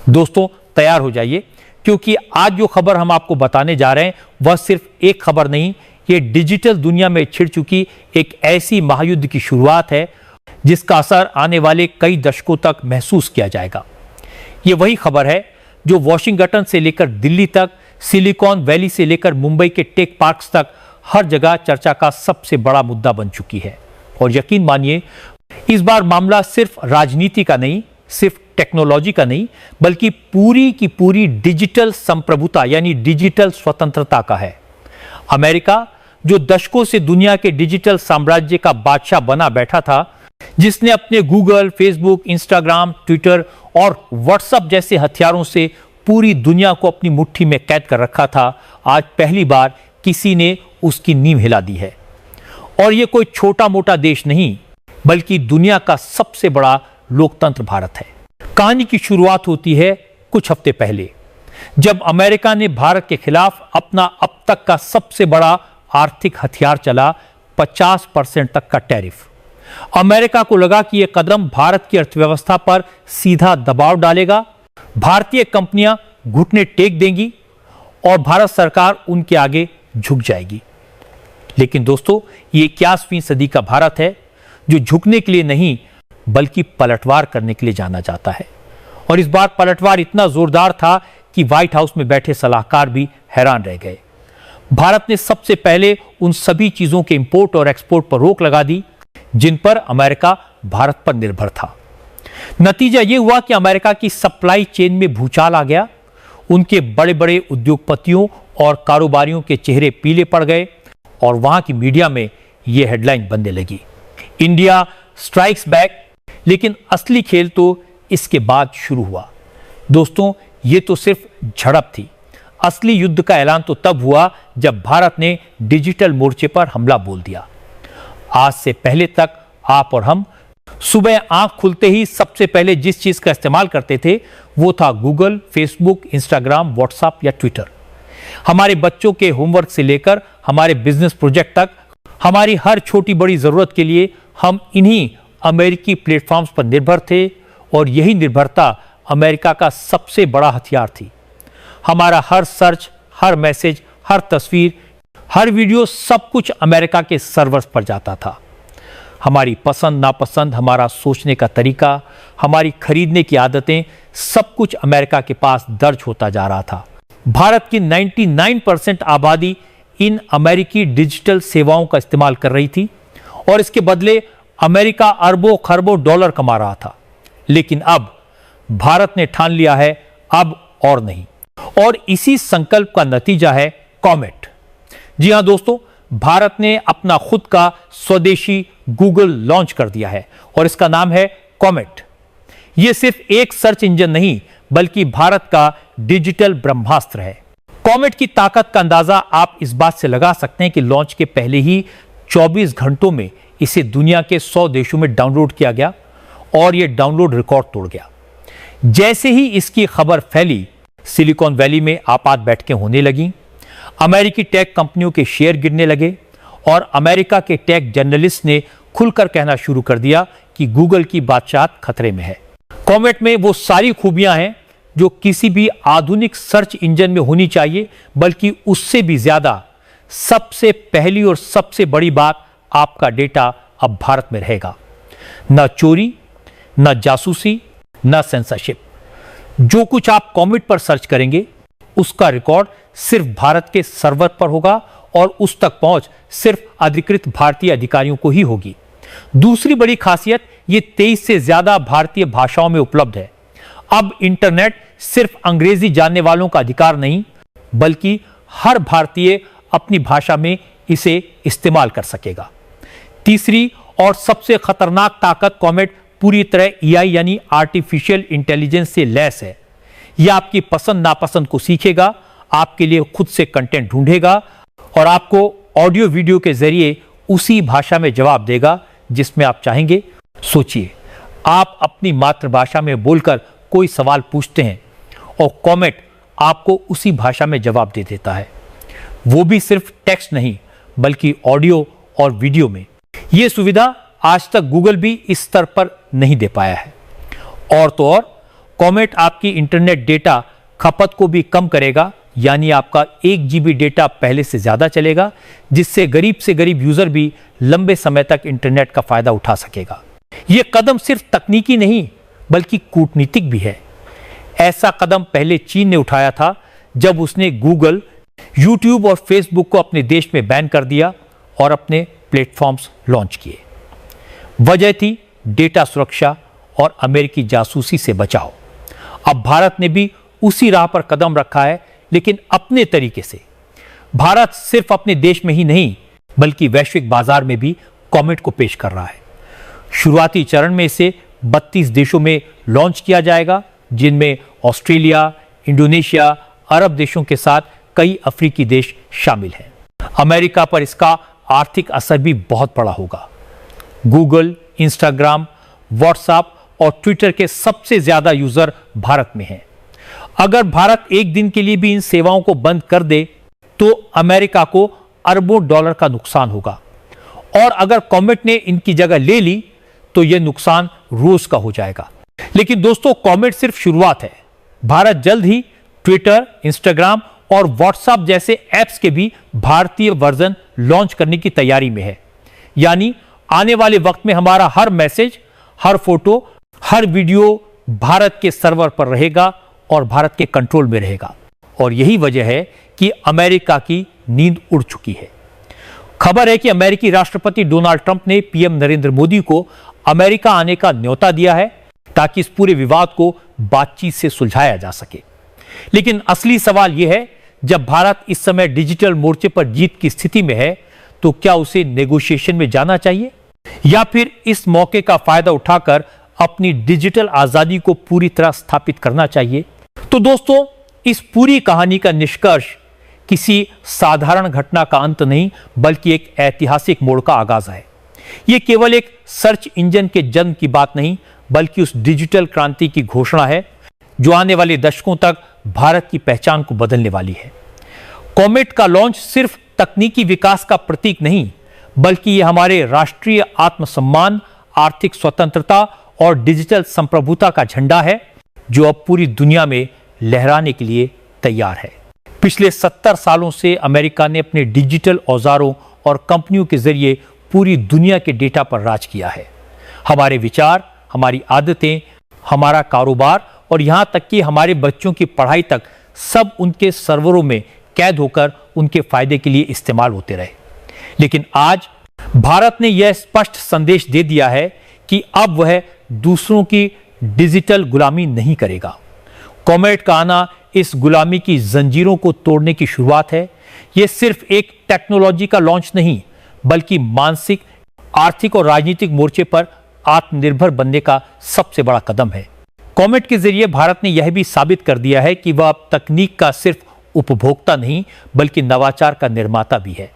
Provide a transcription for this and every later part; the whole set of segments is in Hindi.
दोस्तों तैयार हो जाइए, क्योंकि आज जो खबर हम आपको बताने जा रहे हैं वह सिर्फ एक खबर नहीं, ये डिजिटल दुनिया में छिड़ चुकी एक ऐसी महायुद्ध की शुरुआत है जिसका असर आने वाले कई दशकों तक महसूस किया जाएगा। ये वही खबर है जो वॉशिंगटन से लेकर दिल्ली तक, सिलिकॉन वैली से लेकर मुंबई के टेक पार्क्स तक हर जगह चर्चा का सबसे बड़ा मुद्दा बन चुकी है। और यकीन मानिए, इस बार मामला सिर्फ राजनीति का नहीं, सिर्फ टेक्नोलॉजी का नहीं, बल्कि पूरी की पूरी डिजिटल संप्रभुता यानी डिजिटल स्वतंत्रता का है। अमेरिका, जो दशकों से दुनिया के डिजिटल साम्राज्य का बादशाह बना बैठा था, जिसने अपने गूगल, फेसबुक, इंस्टाग्राम, ट्विटर और व्हाट्सएप जैसे हथियारों से पूरी दुनिया को अपनी मुट्ठी में कैद कर रखा था, आज पहली बार किसी ने उसकी नींव हिला दी है। और यह कोई छोटा मोटा देश नहीं, बल्कि दुनिया का सबसे बड़ा लोकतंत्र भारत है। कहानी की शुरुआत होती है कुछ हफ्ते पहले, जब अमेरिका ने भारत के खिलाफ अपना अब तक का सबसे बड़ा आर्थिक हथियार चला, 50% तक का टैरिफ। अमेरिका को लगा कि यह कदम भारत की अर्थव्यवस्था पर सीधा दबाव डालेगा, भारतीय कंपनियां घुटने टेक देंगी और भारत सरकार उनके आगे झुक जाएगी। लेकिन दोस्तों, ये 21वीं सदी का भारत है जो झुकने के लिए नहीं, बल्कि पलटवार करने के लिए जाना जाता है। और इस बार पलटवार इतना जोरदार था कि व्हाइट हाउस में बैठे सलाहकार भी हैरान रह गए। भारत ने सबसे पहले उन सभी चीजों के इंपोर्ट और एक्सपोर्ट पर रोक लगा दी जिन पर अमेरिका भारत पर निर्भर था। नतीजा यह हुआ कि अमेरिका की सप्लाई चेन में भूचाल आ गया। उनके बड़े बड़े उद्योगपतियों और कारोबारियों के चेहरे पीले पड़ गए और वहां की मीडिया में यह हेडलाइन बनने लगी, इंडिया स्ट्राइक्स बैक। लेकिन असली खेल तो इसके बाद शुरू हुआ। दोस्तों, यह तो सिर्फ झड़प थी। असली युद्ध का ऐलान तो तब हुआ जब भारत ने डिजिटल मोर्चे पर हमला बोल दिया। आज से पहले तक आप और हम सुबह आंख खुलते ही सबसे पहले जिस चीज का इस्तेमाल करते थे वो था गूगल, फेसबुक, इंस्टाग्राम, व्हाट्सएप या ट्विटर। हमारे बच्चों के होमवर्क से लेकर हमारे बिजनेस प्रोजेक्ट तक, हमारी हर छोटी बड़ी जरूरत के लिए हम इन्हीं अमेरिकी प्लेटफॉर्म्स पर निर्भर थे और यही निर्भरता अमेरिका का सबसे बड़ा हथियार थी। हमारा हर सर्च, हर मैसेज, हर तस्वीर, हर वीडियो, सब कुछ अमेरिका के सर्वर्स पर जाता था। हमारी पसंद नापसंद, हमारा सोचने का तरीका, हमारी खरीदने की आदतें, सब कुछ अमेरिका के पास दर्ज होता जा रहा था। भारत की 99% आबादी इन अमेरिकी डिजिटल सेवाओं का इस्तेमाल कर रही थी और इसके बदले अमेरिका अरबों खरबों डॉलर कमा रहा था। लेकिन अब भारत ने ठान लिया है, अब और नहीं। और इसी संकल्प का नतीजा है कॉमेट। जी हां दोस्तों, भारत ने अपना खुद का स्वदेशी गूगल लॉन्च कर दिया है और इसका नाम है कॉमेट। यह सिर्फ एक सर्च इंजन नहीं, बल्कि भारत का डिजिटल ब्रह्मास्त्र है। कॉमेट की ताकत का अंदाजा आप इस बात से लगा सकते हैं कि लॉन्च के पहले ही 24 घंटों में इसे दुनिया के 100 देशों में डाउनलोड किया गया और यह डाउनलोड रिकॉर्ड तोड़ गया। जैसे ही इसकी खबर फैली, सिलिकॉन वैली में आपात बैठकें होने लगीं, अमेरिकी टेक कंपनियों के शेयर गिरने लगे और अमेरिका के टेक जर्नलिस्ट ने खुलकर कहना शुरू कर दिया कि गूगल की बादशाहत खतरे में है। कॉमेट में वो सारी खूबियां हैं जो किसी भी आधुनिक सर्च इंजन में होनी चाहिए, बल्कि उससे भी ज्यादा सबसे पहली और सबसे बड़ी बात, आपका डेटा अब भारत में रहेगा। न चोरी, न जासूसी, न सेंसरशिप। जो कुछ आप कॉमेट पर सर्च करेंगे उसका रिकॉर्ड सिर्फ भारत के सर्वर पर होगा और उस तक पहुंच सिर्फ अधिकृत भारतीय अधिकारियों को ही होगी। दूसरी बड़ी खासियत, ये 23 से ज्यादा भारतीय भाषाओं में उपलब्ध है। अब इंटरनेट सिर्फ अंग्रेजी जानने वालों का अधिकार नहीं, बल्कि हर भारतीय अपनी भाषा में इसे इस्तेमाल कर सकेगा। तीसरी और सबसे खतरनाक ताकत, कॉमेट पूरी तरह एआई यानी आर्टिफिशियल इंटेलिजेंस से लैस है। यह आपकी पसंद नापसंद को सीखेगा, आपके लिए खुद से कंटेंट ढूंढेगा और आपको ऑडियो वीडियो के जरिए उसी भाषा में जवाब देगा जिसमें आप चाहेंगे। सोचिए, आप अपनी मातृभाषा में बोलकर कोई सवाल पूछते हैं और कॉमेट आपको उसी भाषा में जवाब दे देता है, वो भी सिर्फ टेक्स्ट नहीं, बल्कि ऑडियो और वीडियो में। यह सुविधा आज तक गूगल भी इस स्तर पर नहीं दे पाया है। और तो और कॉमेट आपकी इंटरनेट डेटा खपत को भी कम करेगा, यानी आपका 1 GB डेटा पहले से ज्यादा चलेगा, जिससे गरीब से गरीब यूजर भी लंबे समय तक इंटरनेट का फायदा उठा सकेगा। यह कदम सिर्फ तकनीकी नहीं बल्कि कूटनीतिक भी है। ऐसा कदम पहले चीन ने उठाया था जब उसने गूगल, यूट्यूब और फेसबुक को अपने देश में बैन कर दिया और अपने प्लेटफॉर्म्स लॉन्च किए। वजह थी डेटा सुरक्षा और अमेरिकी जासूसी से बचाव। अब भारत ने भी उसी राह पर कदम रखा है, लेकिन अपने तरीके से। भारत सिर्फ अपने देश में ही नहीं बल्कि वैश्विक बाजार में भी कॉमेट को पेश कर रहा है। शुरुआती चरण में इसे 32 देशों में लॉन्च किया जाएगा, जिनमें ऑस्ट्रेलिया, इंडोनेशिया, अरब देशों के साथ कई अफ्रीकी देश शामिल हैं। अमेरिका पर इसका आर्थिक असर भी बहुत बड़ा होगा। गूगल, इंस्टाग्राम, व्हाट्सएप और ट्विटर के सबसे ज्यादा यूजर भारत में हैं। अगर भारत एक दिन के लिए भी इन सेवाओं को बंद कर दे तो अमेरिका को अरबों डॉलर का नुकसान होगा, और अगर कॉमेट ने इनकी जगह ले ली तो यह नुकसान रोज का हो जाएगा। लेकिन दोस्तों, कॉमेट सिर्फ शुरुआत है। भारत जल्द ही ट्विटर, इंस्टाग्राम और व्हाट्सएप जैसे ऐप्स के भी भारतीय वर्जन लॉन्च करने की तैयारी में है। यानी आने वाले वक्त में हमारा हर मैसेज, हर फोटो, हर वीडियो भारत के सर्वर पर रहेगा और भारत के कंट्रोल में रहेगा। और यही वजह है कि अमेरिका की नींद उड़ चुकी है। खबर है कि अमेरिकी राष्ट्रपति डोनाल्ड ट्रंप ने पीएम नरेंद्र मोदी को अमेरिका आने का न्योता दिया है ताकि इस पूरे विवाद को बातचीत से सुलझाया जा सके। लेकिन असली सवाल यह है, जब भारत इस समय डिजिटल मोर्चे पर जीत की स्थिति में है तो क्या उसे नेगोशिएशन में जाना चाहिए या फिर इस मौके का फायदा उठाकर अपनी डिजिटल आजादी को पूरी तरह स्थापित करना चाहिए? तो दोस्तों, इस पूरी कहानी का निष्कर्ष किसी साधारण घटना का अंत नहीं बल्कि एक ऐतिहासिक मोड़ का आगाज है। यह केवल एक सर्च इंजन के जन्म की बात नहीं बल्कि उस डिजिटल क्रांति की घोषणा है जो आने वाले दशकों तक भारत की पहचान को बदलने वाली है। कॉमेट का लॉन्च सिर्फ तकनीकी विकास का प्रतीक नहीं बल्कि यह हमारे राष्ट्रीय आत्मसम्मान, आर्थिक स्वतंत्रता और डिजिटल संप्रभुता का झंडा है जो अब पूरी दुनिया में लहराने के लिए तैयार है। पिछले 70 सालों से अमेरिका ने अपने डिजिटल औजारों और कंपनियों के जरिए पूरी दुनिया के डेटा पर राज किया है। हमारे विचार, हमारी आदतें, हमारा कारोबार और यहां तक कि हमारे बच्चों की पढ़ाई तक सब उनके सर्वरों में कैद होकर उनके फायदे के लिए इस्तेमाल होते रहे। लेकिन आज भारत ने यह स्पष्ट संदेश दे दिया है कि अब वह दूसरों की डिजिटल गुलामी नहीं करेगा। कॉमेट का आना इस गुलामी की जंजीरों को तोड़ने की शुरुआत है। यह सिर्फ एक टेक्नोलॉजी का लॉन्च नहीं बल्कि मानसिक, आर्थिक और राजनीतिक मोर्चे पर आत्मनिर्भर बनने का सबसे बड़ा कदम है। कॉमेट के जरिए भारत ने यह भी साबित कर दिया है कि वह अब तकनीक का सिर्फ उपभोक्ता नहीं बल्कि नवाचार का निर्माता भी है।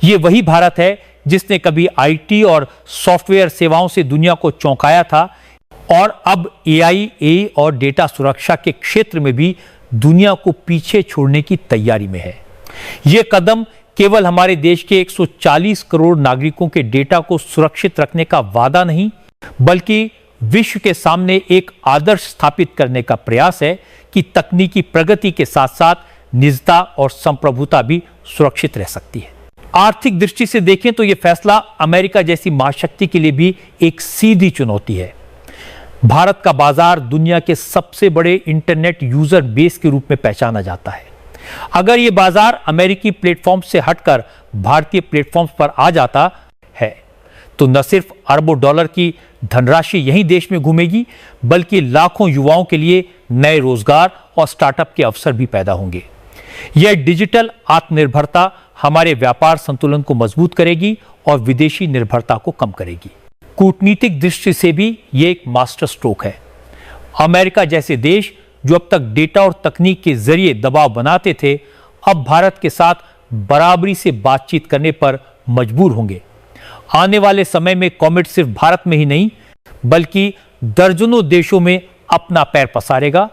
यह वही भारत है जिसने कभी आईटी और सॉफ्टवेयर सेवाओं से दुनिया को चौंकाया था और अब एआई और डेटा सुरक्षा के क्षेत्र में भी दुनिया को पीछे छोड़ने की तैयारी में है। यह कदम केवल हमारे देश के 140 करोड़ नागरिकों के डेटा को सुरक्षित रखने का वादा नहीं बल्कि विश्व के सामने एक आदर्श स्थापित करने का प्रयास है कि तकनीकी प्रगति के साथ साथ निजता और संप्रभुता भी सुरक्षित रह सकती है। आर्थिक दृष्टि से देखें तो यह फैसला अमेरिका जैसी महाशक्ति के लिए भी एक सीधी चुनौती है। भारत का बाजार दुनिया के सबसे बड़े इंटरनेट यूजर बेस के रूप में पहचाना जाता है। अगर यह बाजार अमेरिकी प्लेटफॉर्म से हटकर भारतीय प्लेटफॉर्म्स पर आ जाता है तो न सिर्फ अरबों डॉलर की धनराशि यही देश में घूमेगी बल्कि लाखों युवाओं के लिए नए रोजगार और स्टार्टअप के अवसर भी पैदा होंगे। यह डिजिटल आत्मनिर्भरता हमारे व्यापार संतुलन को मजबूत करेगी और विदेशी निर्भरता को कम करेगी। कूटनीतिक दृष्टि से भी यह एक मास्टर स्ट्रोक है। अमेरिका जैसे देश जो अब तक डेटा और तकनीक के जरिए दबाव बनाते थे, अब भारत के साथ बराबरी से बातचीत करने पर मजबूर होंगे। आने वाले समय में कॉमेट सिर्फ भारत में ही नहीं बल्कि दर्जनों देशों में अपना पैर पसारेगा,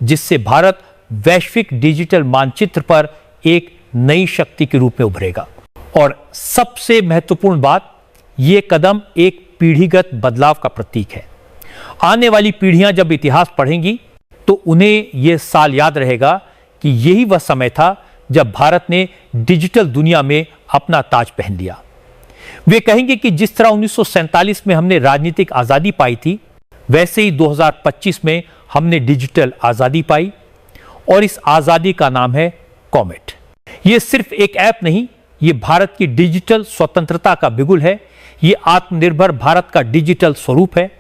जिससे भारत वैश्विक डिजिटल मानचित्र पर एक नई शक्ति के रूप में उभरेगा। और सबसे महत्वपूर्ण बात, यह कदम एक पीढ़ीगत बदलाव का प्रतीक है। आने वाली पीढ़ियां जब इतिहास पढ़ेंगी तो उन्हें यह साल याद रहेगा कि यही वह समय था जब भारत ने डिजिटल दुनिया में अपना ताज पहन लिया। वे कहेंगे कि जिस तरह 1947 में हमने राजनीतिक आजादी पाई थी, वैसे ही 2025 में हमने डिजिटल आजादी पाई, और इस आजादी का नाम है कॉमेट। यह सिर्फ एक ऐप नहीं, यह भारत की डिजिटल स्वतंत्रता का बिगुल है। यह आत्मनिर्भर भारत का डिजिटल स्वरूप है।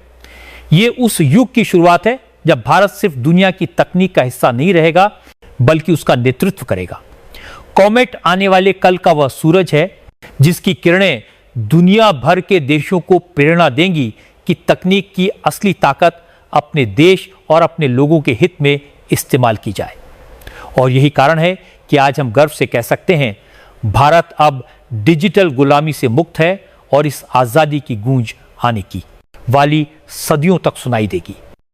यह उस युग की शुरुआत है जब भारत सिर्फ दुनिया की तकनीक का हिस्सा नहीं रहेगा, बल्कि उसका नेतृत्व करेगा। कॉमेट आने वाले कल का वह सूरज है जिसकी किरणें दुनिया भर के देशों को प्रेरणा देंगी कि तकनीक की असली ताकत अपने देश और अपने लोगों के हित में इस्तेमाल की जाए। और यही कारण है कि आज हम गर्व से कह सकते हैं, भारत अब डिजिटल गुलामी से मुक्त है और इस आजादी की गूंज आने की वाली सदियों तक सुनाई देगी।